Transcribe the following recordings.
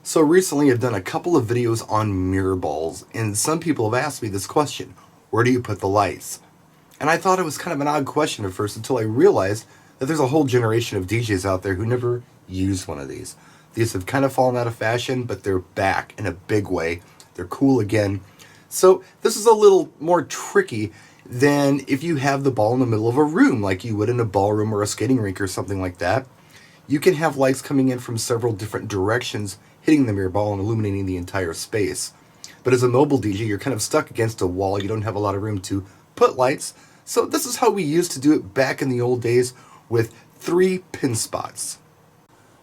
So recently I've done a couple of videos on mirror balls, and some people have asked me this question: where do you put the lights? And I thought it was kind of an odd question at first until I realized that there's a whole generation of DJs out there who never used one of these. These have kind of fallen out of fashion, but they're back in a big way. They're cool again. So this is a little more tricky than if you have the ball in the middle of a room like you would in a ballroom or a skating rink or something like that. You can have lights coming in from several different directions, hitting the mirror ball and illuminating the entire space. But as a mobile DJ, you're kind of stuck against a wall. You don't have a lot of room to put lights. So this is how we used to do it back in the old days with 3 pin spots.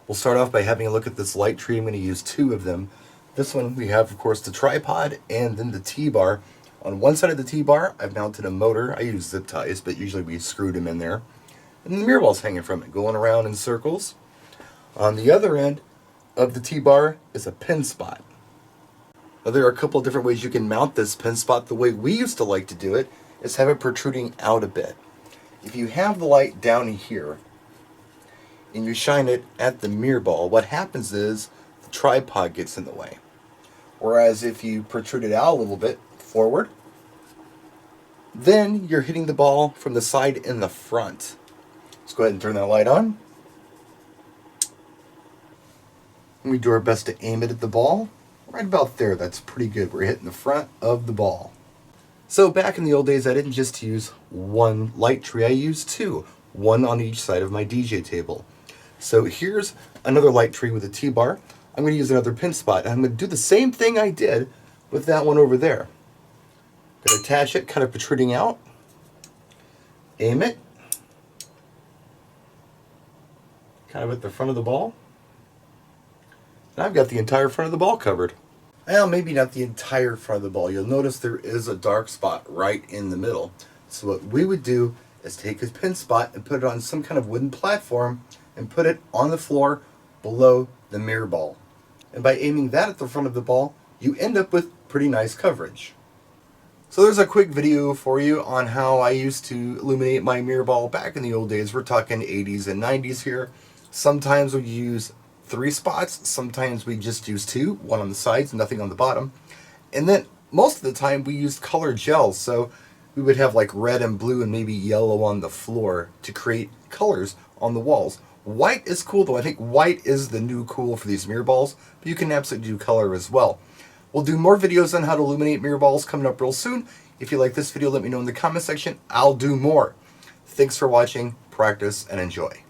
We'll start off by having a look at this light tree. I'm going to use 2 of them. This one we have, of course, the tripod and then the T-bar. On one side of the T-bar, I've mounted a motor. I use zip ties, but usually we screwed them in there. And the mirror ball's hanging from it, going around in circles. On the other end of the T-bar is a pin spot. Now there are a couple of different ways you can mount this pin spot. The way we used to like to do it is have it protruding out a bit. If you have the light down here and you shine it at the mirror ball, what happens is the tripod gets in the way. Whereas if you protrude it out a little bit forward, then you're hitting the ball from the side in the front. Let's go ahead and turn that light on. And we do our best to aim it at the ball. Right about there, that's pretty good. We're hitting the front of the ball. So back in the old days, I didn't just use 1 light tree, I used 2. 1 on each side of my DJ table. So here's another light tree with a T-bar. I'm going to use another pin spot. I'm going to do the same thing I did with that one over there. I'm going to attach it, kind of protruding out. Aim it. Kind of at the front of the ball. And I've got the entire front of the ball covered. Well, maybe not the entire front of the ball. You'll notice there is a dark spot right in the middle. So what we would do is take a pin spot and put it on some kind of wooden platform and put it on the floor below the mirror ball. And by aiming that at the front of the ball, you end up with pretty nice coverage. So there's a quick video for you on how I used to illuminate my mirror ball back in the old days. We're talking 80s and 90s here. Sometimes we use 3 spots, sometimes we just use 2, 1 on the sides, nothing on the bottom. And then most of the time we used colored gels, so we would have like red and blue and maybe yellow on the floor to create colors on the walls. White is cool though. I think white is the new cool for these mirror balls, but you can absolutely do color as well. We'll do more videos on how to illuminate mirror balls coming up real soon. If you like this video, let me know in the comment section. I'll do more. Thanks for watching, practice, and enjoy.